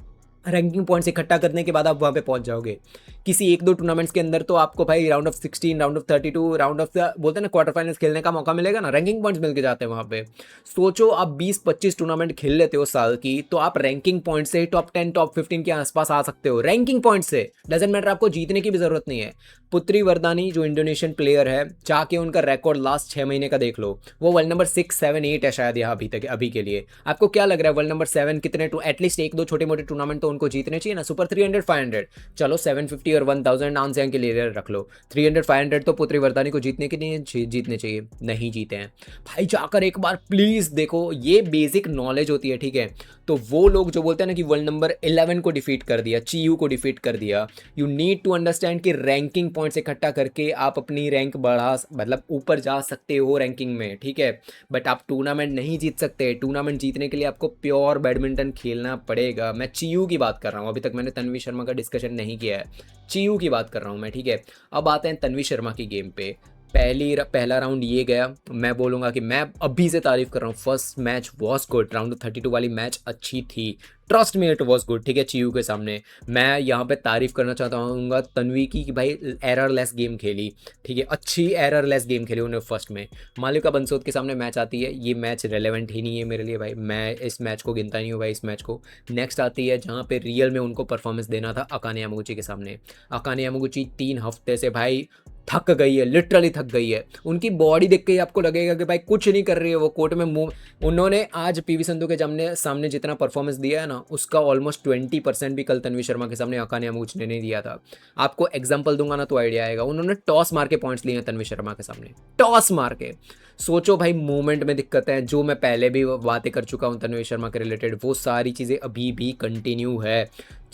रैंकिंग पॉइंट्स इकट्ठा करने के बाद आप वहाँ पे पहुँच जाओगे। किसी एक दो टूर्नामेंट्स के अंदर तो आपको भाई round of 16, round of 32, round of बोलते हैं ना क्वार्टर फाइनल्स खेलने का मौका मिलेगा ना, रैंकिंग पॉइंट्स मिल के जाते हैं वहाँ पे। सोचो आप 20-25 टूर्नामेंट खेल लेते हो साल की, तो आप रैंकिंग पॉइंट से टॉप 10 टॉप 15 के आसपास आ सकते हो रैंकिंग पॉइंट से। डजेंट मैटर, आपको जीतने की भी जरूरत नहीं है। पुत्री वरदानी जो इंडोनेशियन प्लेयर है, जाके उनका रिकॉर्ड लास्ट 6 महीने का देख लो, वो वर्ल्ड नंबर 6, 7, 8 है शायद यहाँ अभी तक अभी के लिए। आपको क्या लग रहा है वर्ल्ड नंबर 7 कितने एटलीस्ट एक दो छोटे मोटे टूर्नामेंट तो उनको जीतने चाहिए ना? सुपर 300, 500, चलो 750 और 1000 आंसियांग के लिए रख लो, 300 500 तो पुत्री वरदानी को जीतने के लिए जीतने चाहिए, नहीं जीते हैं भाई। जाकर एक बार प्लीज देखो, ये बेसिक नॉलेज होती है, ठीक है? तो वो लोग जो बोलते हैं ना कि वर्ल्ड नंबर 11 को डिफीट कर दिया, चीयू को डिफीट कर दिया, यू नीड टू अंडरस्टैंड कि रैंकिंग पॉइंट्स इकट्ठा करके आप अपनी रैंक बढ़ा, मतलब ऊपर जा सकते हो रैंकिंग में, ठीक है? बट आप टूर्नामेंट नहीं जीत सकते। टूर्नामेंट जीतने के लिए आपको प्योर बैडमिंटन खेलना पड़ेगा। मैं चीयू की बात कर रहा हूँ, अभी तक मैंने तन्वी शर्मा का डिस्कशन नहीं किया है, चीयू की बात कर रहा हूँ मैं, ठीक है? अब आते हैं तन्वी शर्मा की गेम पे। पहला राउंड ये गया, मैं बोलूँगा कि मैं अभी से तारीफ कर रहा हूँ, first match was good, round 32 वाली मैच अच्छी थी, trust me it was good, ठीक है? चीयू के सामने मैं यहाँ पे तारीफ करना चाहता हूँ तन्वी की कि भाई एररलेस गेम खेली, ठीक है? अच्छी एररलेस गेम खेली उन्होंने फर्स्ट में। मालिका बंसोद के सामने मैच आती है, ये मैच रेलेवेंट ही नहीं है मेरे लिए भाई, मैं इस मैच को गिनता नहीं हूँ भाई इस मैच को। नेक्स्ट आती है जहाँ पे रियल में उनको परफॉर्मेंस देना था अकाने यामागुची के सामने। अकाने यामागुची 3 हफ्ते से भाई थक गई है, लिटरली थक गई है। उनकी बॉडी देख के ही आपको लगेगा कि भाई कुछ नहीं कर रही है वो कोर्ट में। मूव उन्होंने आज पीवी संधू के सामने जितना परफॉर्मेंस दिया है ना, उसका ऑलमोस्ट 20% भी कल तन्वी शर्मा के सामने अकाने यामागुची ने नहीं दिया था। आपको एग्जांपल दूंगा ना तो आइडिया आएगा। उन्होंने टॉस मार के पॉइंट्स लिए हैं तन्वी शर्मा के सामने, टॉस मार के। सोचो भाई, मूवमेंट में दिक्कत है, जो मैं पहले भी बातें कर चुका हूँ तन्वी शर्मा के रिलेटेड, वो सारी चीज़ें अभी भी कंटिन्यू है।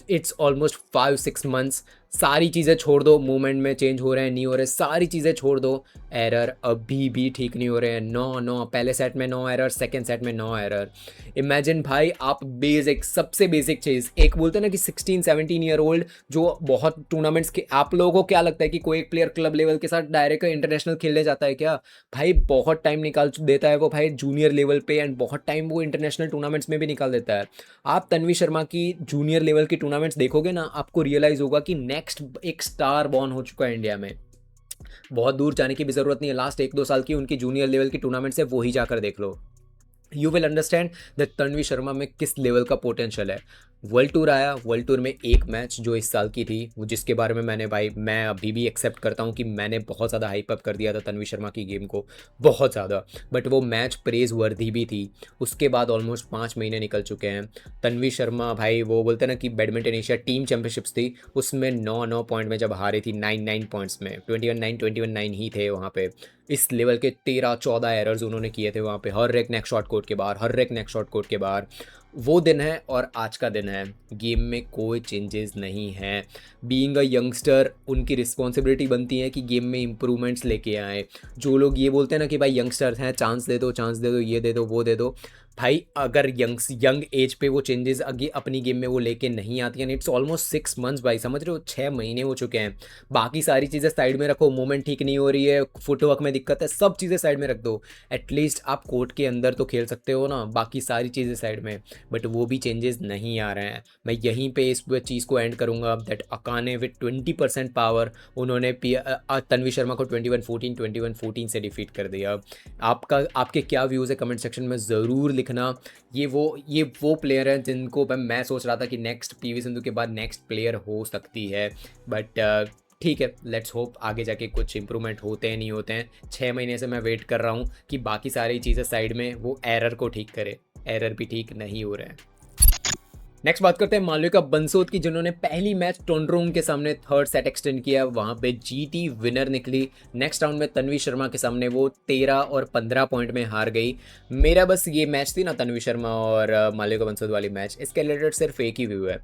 It's almost 5-6 months. सारी चीज़ें छोड़ दो, मूवमेंट में चेंज हो रहे हैं नहीं हो रहे, सारी चीज़ें छोड़ दो, एरर अभी भी ठीक नहीं हो रहे हैं। 9 पहले सेट में 9 एरर, सेकेंड सेट में 9 एरर। इमेजिन भाई, आप बेसिक, सबसे बेसिक चीज़, एक बोलते हैं ना कि 16-17 ईयर ओल्ड जो बहुत टूर्नामेंट्स के, आप लोगों को क्या लगता है कि कोई एक प्लेयर क्लब लेवल के साथ डायरेक्ट इंटरनेशनल खेलने जाता है क्या? भाई बहुत टाइम निकाल देता है वो भाई जूनियर लेवल पे, एंड बहुत टाइम वो इंटरनेशनल टूर्नामेंट्स में भी निकाल देता है। आप तन्वी शर्मा की जूनियर लेवल की टूर्नामेंट्स देखोगे ना, आपको रियलाइज होगा कि नेक्स्ट एक स्टार बॉर्न हो चुका है इंडिया में। बहुत दूर जाने की भी जरूरत नहीं है, लास्ट 1-2 साल की उनकी जूनियर लेवल की टूर्नामेंट्स है, वो ही जाकर देख लो। You will understand that Tanvi Sharma में किस लेवल का पोटेंशियल है। वर्ल्ड टूर आया, वर्ल्ड टूर में एक मैच जो इस साल की थी, वो जिसके बारे में मैं अभी भी एक्सेप्ट करता हूँ कि मैंने बहुत ज़्यादा हाइप अप कर दिया था तन्वी शर्मा की गेम को, बहुत ज़्यादा, बट वो मैच प्रेज वर्दी भी थी। उसके बाद ऑलमोस्ट 5 महीने निकल चुके हैं। तन्वी शर्मा भाई, वो बोलते हैं ना कि बैडमिंटन एशिया टीम चैंपियनशिप्स थी, उसमें 9 पॉइंट में जब हारी थी, 9 पॉइंट्स में, 21-9 ही थे वहाँ पे। इस लेवल के 13-14 एरर्स उन्होंने किए थे वहाँ पे, हर एक नेक्स्ट शॉट कोर्ट के बाहर, हर एक नेक्स्ट शॉट कोर्ट के बाहर। वो दिन है और आज का दिन है, गेम में कोई चेंजेस नहीं है। बीइंग अ यंगस्टर, उनकी रिस्पॉन्सिबिलिटी बनती है कि गेम में इंप्रूवमेंट्स लेके आए। जो लोग ये बोलते हैं ना कि भाई यंगस्टर्स हैं, चांस दे दो, ये दे दो, वो दे दो, भाई अगर यंग एज पे वो चेंजेस अपनी गेम में वो लेके नहीं आती हैं, इट्स ऑलमोस्ट 6 मंथ्स भाई, समझ रहे हो, 6 महीने हो चुके हैं। बाकी सारी चीज़ें साइड में रखो, मूवमेंट ठीक नहीं हो रही है, फुटवर्क में दिक्कत है, सब चीज़ें साइड में रख दो। एटलीस्ट आप कोर्ट के अंदर तो खेल सकते हो ना, बाकी सारी चीज़ें साइड में, बट वो भी चेंजेस नहीं आ रहे हैं। मैं यहीं पे इस चीज़ को एंड करूँगा दैट अकाने विद 20% पावर उन्होंने तन्वी शर्मा को 21-14 से डिफीट कर दिया। आपके क्या व्यूज़ है कमेंट सेक्शन में ज़रूर लिखना। ये वो प्लेयर है जिनको मैं सोच रहा था कि नेक्स्ट पीवी सिंधु के बाद नेक्स्ट प्लेयर हो सकती है, बट ठीक है, लेट्स होप आगे जाके कुछ इंप्रूवमेंट होते हैं नहीं होते हैं। 6 महीने से मैं वेट कर रहा हूँ कि बाकी सारी चीज़ें साइड में वो एरर को ठीक करे, एरर भी ठीक नहीं हो रहे हैं। नेक्स्ट बात करते हैं मालविका बंसोद की, जिन्होंने पहली मैच टोंडरोंग के सामने थर्ड सेट एक्सटेंड किया, वहां पे जीती, विनर निकली। नेक्स्ट राउंड में तन्वी शर्मा के सामने वो 13 और 15 पॉइंट में हार गई। मेरा बस ये मैच थी ना तन्वी शर्मा और मालविका बंसोद वाली मैच, इसके रिलेटेड सिर्फ एक ही व्यू है।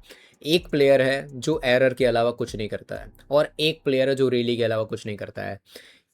एक प्लेयर है जो एरर के अलावा कुछ नहीं करता है, और एक प्लेयर है जो रेली के अलावा कुछ नहीं करता है।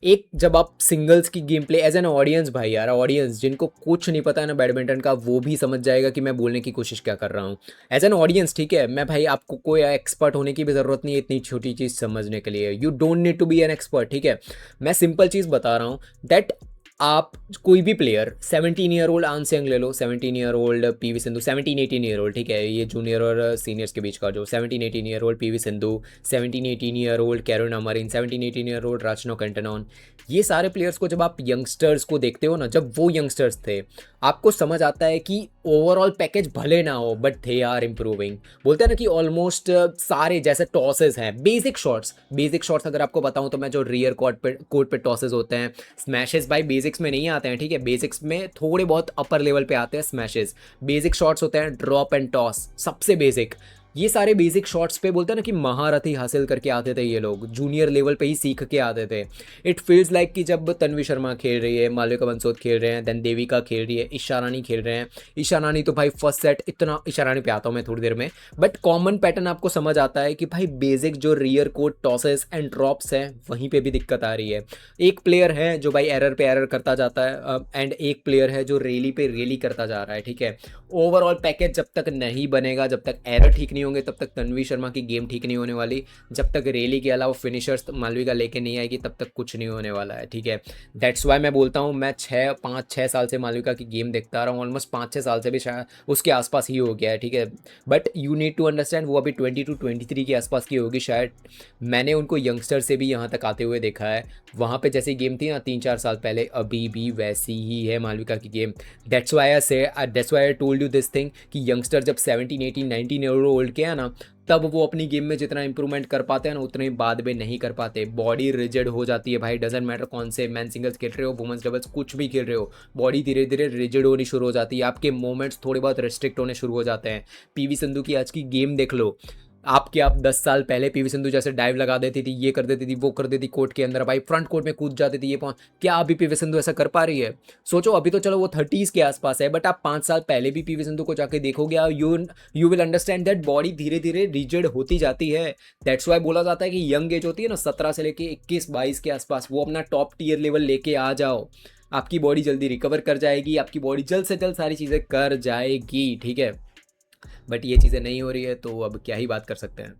एक जब आप सिंगल्स की game play as an audience, भाई यार ऑडियंस जिनको कुछ नहीं पता है ना बैडमिंटन का, वो भी समझ जाएगा कि मैं बोलने की कोशिश क्या कर रहा हूँ। एज एन ऑडियंस, ठीक है, मैं भाई आपको कोई एक्सपर्ट होने की भी ज़रूरत नहीं है इतनी छोटी चीज़ समझने के लिए। You don't need to be an expert, ठीक है। मैं सिंपल चीज़ बता रहा हूँ दैट आप कोई भी प्लेयर 17 ईयर ओल्ड आन सेंग ले लो, 17 year old PV Sindhu, 17-18 year old, ठीक है, ये जूनियर और सीनियर्स के बीच का जो 17-18 year old PV Sindhu, 17-18 year old Carolina Marin, 17-18 year old Ratchanok Intanon, ये सारे प्लेयर्स को जब आप यंगस्टर्स को देखते हो ना, जब वो यंगस्टर्स थे, आपको समझ आता है कि ओवरऑल पैकेज भले ना हो बट दे आर इम्प्रूविंग। बोलते हैं ना कि ऑलमोस्ट सारे जैसे टॉसेस हैं, बेसिक शॉट्स अगर आपको बताऊं तो मैं जो रियर कोर्ट पे टॉसेस होते हैं, स्मैशेस भाई बेसिक्स में नहीं आते हैं, ठीक है, बेसिक्स में थोड़े बहुत अपर लेवल पे आते हैं स्मैशेस। बेसिक शॉट्स होते हैं ड्रॉप एंड टॉस, सबसे बेसिक। ये सारे बेसिक शॉट्स पे बोलते हैं ना कि महारथी हासिल करके आते थे ये लोग, जूनियर लेवल पे ही सीख के आते थे। इट फील्स लाइक कि जब तन्वी शर्मा खेल रही है, मालविका बंसोद खेल रहे हैं, देन देविका खेल रही है, ईशा रानी खेल रहे हैं। ईशा रानी तो भाई फर्स्ट सेट इतना, ईशा रानी पे आता हूँ मैं थोड़ी देर में, बट कॉमन पैटर्न आपको समझ आता है कि भाई बेसिक जो rear court tosses and drops हैं वहीं पे भी दिक्कत आ रही है। एक प्लेयर है जो भाई एरर पे एरर करता जाता है, एंड एक प्लेयर है जो रेली पे रेली करता जा रहा है, ठीक है। ओवरऑल पैकेज जब तक नहीं बनेगा, जब तक एरर ठीक नहीं होंगे, तब तक तन्वी शर्मा की गेम ठीक नहीं होने वाली। जब तक रेली के अलावा फिनिशर्स मालविका लेके नहीं आएगी तब तक कुछ नहीं होने वाला है, ठीक है। दैट्स वाई मैं बोलता हूँ, मैं 5-6 साल से मालविका की गेम देखता आ रहा हूँ, ऑलमोस्ट 5-6 साल से भी शायद उसके आसपास ही हो गया है, ठीक है। But you need to understand वो अभी 22-23 के आसपास की होगी शायद। मैंने उनको यंगस्टर से भी यहाँ तक आते हुए देखा है। वहाँ पे जैसी गेम थी ना 3-4 साल पहले, अभी भी वैसी ही है मालविका की game. That's why I told you this thing कि यंगस्टर जब 17-18-19 ईयर ओल्ड के हैं ना, तब वो अपनी गेम में जितना इंप्रूवमेंट कर पाते हैं ना, उतने बाद में नहीं कर पाते। बॉडी रिजिड हो जाती है भाई, डजेंट मैटर कौन से मैन सिंगल्स खेल रहे हो, वुमेंस डबल्स, कुछ भी खेल रहे हो, बॉडी धीरे धीरे रिजिड होनी शुरू हो जाती है, आपके मूवमेंट्स थोड़े बहुत रिस्ट्रिक्ट होने शुरू हो जाते हैं। पीवी सिंधु की आज की गेम देख लो, आप 10 साल पहले पीवी सिंधु जैसे डाइव लगा देती थी, ये कर देती थी, वो कर देती कोर्ट के अंदर, भाई फ्रंट कोर्ट में कूद जाती थी, क्या अभी पीवी सिंधु ऐसा कर पा रही है? सोचो, अभी तो चलो वो 30s के आसपास है, बट आप 5 साल पहले भी पीवी सिंधु को जाके देखोगे, you will understand that body धीरे धीरे रिजिड होती जाती है। दैट्स वाई बोला जाता है कि यंग एज होती है ना 17 से लेके 21-22 के आसपास, वो अपना टॉप टीयर लेवल लेके आ जाओ, आपकी बॉडी जल्दी रिकवर कर जाएगी, आपकी बॉडी जल्द से जल्द सारी चीज़ें कर जाएगी, ठीक है। बट ये चीज़ें नहीं हो रही है, तो अब क्या ही बात कर सकते हैं।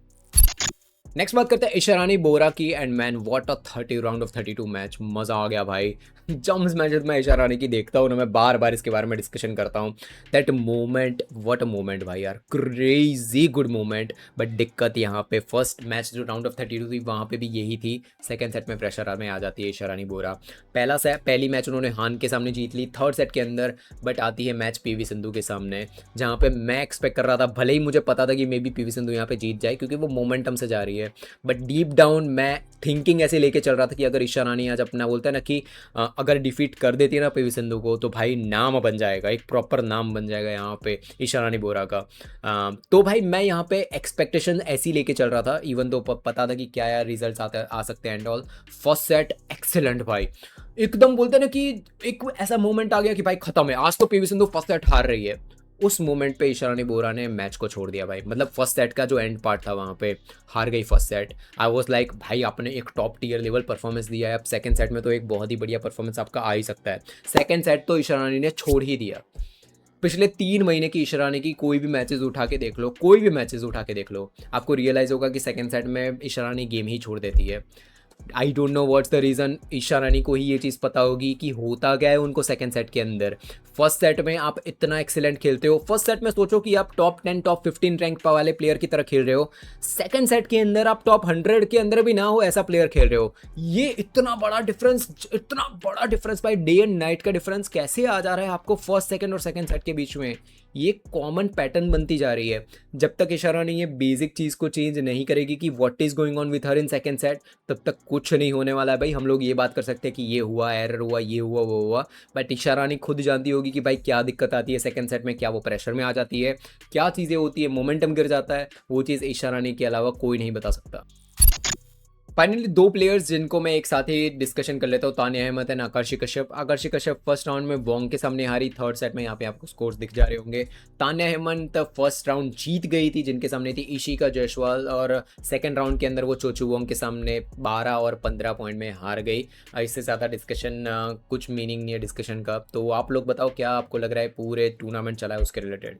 नेक्स्ट बात करते हैं ईशा रानी बोरा की, and man what a 30 round of 32 match, मज़ा आ गया भाई। जम्स मैचेस में ईशा रानी की देखता हूँ ना, मैं बार बार इसके बारे में डिस्कशन करता हूँ। That moment, what a moment भाई यार, क्रेजी गुड मोमेंट। बट दिक्कत यहाँ पे फर्स्ट मैच जो राउंड ऑफ 32 थी वहाँ पे भी यही थी, सेकंड सेट में प्रेशर में आ जाती है ईशा रानी बोरा। पहली मैच उन्होंने हान के सामने जीत ली थर्ड सेट के अंदर, बट आती है मैच पीवी सिंधु के सामने, जहाँ पे मैं एक्सपेक्ट कर रहा था, भले ही मुझे पता था कि मे बी पीवी सिंधु यहाँ पे जीत जाए क्योंकि वो मोमेंटम से जा रही है, बट डीप डाउन मैं थिंकिंग ऐसे लेके चल रहा था कि अगर ईशा रानी आज अपना बोलता है ना कि अगर डिफीट कर देती है ना पीवी सिंधु को, तो भाई नाम बन जाएगा, एक प्रॉपर नाम बन जाएगा यहाँ पे ईशा रानी बोरा का। तो भाई मैं यहाँ पे एक्सपेक्टेशन ऐसी लेके चल रहा था, इवन तो पता था कि क्या यार रिजल्ट आ सकते हैं and all. First set excellent भाई, एकदम बोलते हैं ना कि एक ऐसा मोमेंट आ गया कि भाई खत्म है, आज तो पीवी सिंधु फर्स्ट सेट हार रही है। उस मोमेंट पे ईशा रानी बोरा ने मैच को छोड़ दिया भाई, मतलब फर्स्ट सेट का जो एंड पार्ट था वहाँ पे हार गई first set. I was like भाई आपने एक टॉप टीयर लेवल परफॉर्मेंस दिया है, अब सेकंड सेट में तो एक बहुत ही बढ़िया परफॉर्मेंस आपका आ ही सकता है। सेकंड सेट तो ईशा रानी ने छोड़ ही दिया। पिछले 3 महीने की ईशा रानी की कोई भी मैचेस उठा के देख लो, कोई भी मैचेस उठा के देख लो, आपको रियलाइज़ होगा कि सेकंड सेट में ईशा रानी गेम ही छोड़ देती है। I don't know what's the reason, Isha Rani को ही ये चीज़ पता होगी कि होता क्या है उनको सेकंड सेट के अंदर। फर्स्ट सेट में आप इतना एक्सीलेंट खेलते हो, फर्स्ट सेट में सोचो कि आप टॉप 10 टॉप 15 रैंक वाले प्लेयर की तरह खेल रहे हो, सेकंड सेट के अंदर आप टॉप 100 के अंदर भी ना हो ऐसा प्लेयर खेल रहे हो। ये इतना बड़ा डिफरेंस भाई, डे एंड नाइट का डिफरेंस कैसे आ जा रहा है आपको फर्स्ट सेकंड और सेकंड सेट के बीच में। ये कॉमन पैटर्न बनती जा रही है। जब तक ईशा रानी ये बेसिक चीज़ को चेंज नहीं करेगी कि what is going on with her in second set, तब तक कुछ नहीं होने वाला है भाई। हम लोग ये बात कर सकते हैं कि ये हुआ, एरर हुआ, ये हुआ, वो हुआ, बट ईशा रानी खुद जानती होगी कि भाई क्या दिक्कत आती है सेकंड सेट में, क्या वो प्रेशर में आ जाती है, क्या चीज़ें होती है, मोमेंटम गिर जाता है, वो चीज़ ईशा रानी के अलावा कोई नहीं बता सकता। फाइनली दो प्लेयर्स जिनको मैं एक साथ ही डिस्कशन कर लेता हूँ, Tania Ahmed and Aakarshi Kashyap. Aakarshi Kashyap first round में वोंग के सामने हारी, थर्ड सेट में यहाँ पे आपको स्कोर्स दिख जा रहे होंगे। तानिया अहमद फर्स्ट राउंड जीत गई थी, जिनके सामने थी इशिका जायसवाल, और सेकंड राउंड के अंदर वो चोचू वोंग के सामने 12 और 15 पॉइंट में हार गई। इससे ज़्यादा डिस्कशन कुछ मीनिंग नहीं है डिस्कशन का। तो आप लोग बताओ क्या आपको लग रहा है पूरे टूर्नामेंट चला है उसके रिलेटेड।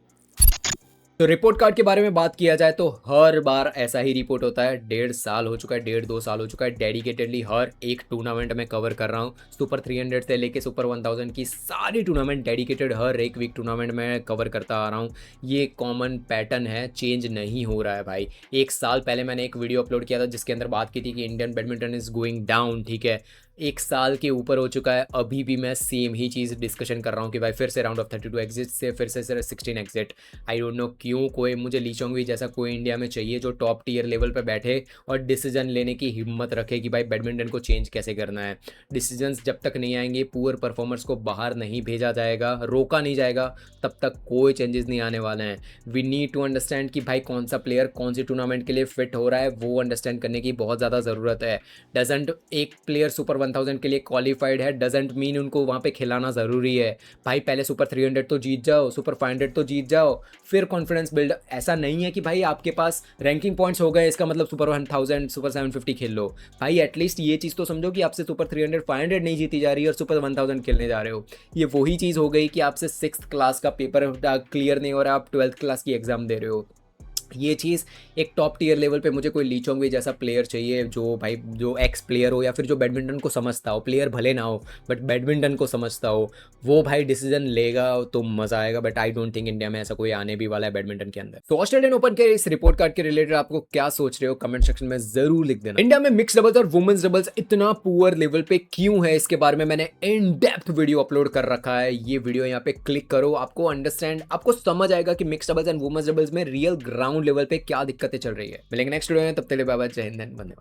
तो रिपोर्ट कार्ड के बारे में बात किया जाए तो हर बार ऐसा ही रिपोर्ट होता है। 1.5 साल हो चुका है, 1.5-2 साल हो चुका है डेडिकेटेडली हर एक टूर्नामेंट में कवर कर रहा हूँ। सुपर 300 से लेके सुपर 1000 की सारी टूर्नामेंट डेडिकेटेड हर एक वीक टूर्नामेंट में कवर करता आ रहा हूँ। ये कॉमन पैटर्न है, चेंज नहीं हो रहा है भाई। एक साल पहले मैंने एक वीडियो अपलोड किया था जिसके अंदर बात की थी कि Indian badminton is going down, ठीक है। एक साल के ऊपर हो चुका है, अभी भी मैं सेम ही चीज़ डिस्कशन कर रहा हूँ कि भाई फिर से राउंड ऑफ 32 एग्जिट से फिर से 16 एग्जिट। आई डोंट नो क्यों कोई मुझे ली चोंगवी जैसा कोई इंडिया में चाहिए जो टॉप टीयर लेवल पे बैठे और डिसीजन लेने की हिम्मत रखे कि भाई बैडमिंटन को चेंज कैसे करना है। डिसीजंस जब तक नहीं आएंगे, पुअर परफॉर्मर्स को बाहर नहीं भेजा जाएगा, रोका नहीं जाएगा, तब तक कोई चेंजेस नहीं आने वाले हैं। वी नीड टू अंडरस्टैंड कि भाई कौन सा प्लेयर कौन सी टूर्नामेंट के लिए फिट हो रहा है, वो अंडरस्टैंड करने की बहुत ज़्यादा ज़रूरत है। डजेंट एक प्लेयर सुपर 1000 के लिए क्वालिफाइड है डजेंट मीन उनको वहाँ पे खिलाना ज़रूरी है। भाई पहले सुपर 300 तो जीत जाओ, सुपर 500 तो जीत जाओ, फिर कॉन्फिडेंस बिल्ड। ऐसा नहीं है कि भाई आपके पास रैंकिंग पॉइंट्स हो गए इसका मतलब सुपर 1000 सुपर 750 खेल लो। भाई एटलीस्ट ये चीज़ तो समझो कि आपसे सुपर 300 500 नहीं जीती जा रही है और सुपर 1000 खेलने जा रहे हो। ये वही चीज़ हो गई कि आपसे 6th क्लास का पेपर क्लियर नहीं हो रहा, आप 12th क्लास की एग्ज़ाम दे रहे हो। ये चीज़ एक टॉप टीयर लेवल पे मुझे कोई ली चोंगवी जैसा प्लेयर चाहिए जो भाई जो एक्स प्लेयर हो या फिर जो बैडमिंटन को समझता हो, प्लेयर भले ना हो बट बैडमिंटन को समझता हो, वो भाई डिसीजन लेगा तो मज़ा आएगा। But I don't think India में ऐसा कोई आने भी वाला है बैडमिंटन के अंदर। तो ऑस्ट्रेलियन ओपन के इस रिपोर्ट कार्ड के रिलेटेड आपको क्या सोच रहे हो कमेंट सेक्शन में जरूर लिख देना। इंडिया में मिक्स डबल्स और वुमेन्स डबल्स इतना पुअर लेवल पे क्यों है, इसके बारे में मैंने इन डेप्थ वीडियो अपलोड कर रखा है। ये वीडियो यहाँ पे क्लिक करो, आपको अंडरस्टैंड, आपको समझ आएगा कि mix doubles and women's doubles में रियल ग्राउंड लेवल पे क्या दिक्कतें चल रही है। मिलेंगे नेक्स्ट वीडियो में, तब तक के लिए बाय बाय, जय हिंद, धन्यवाद।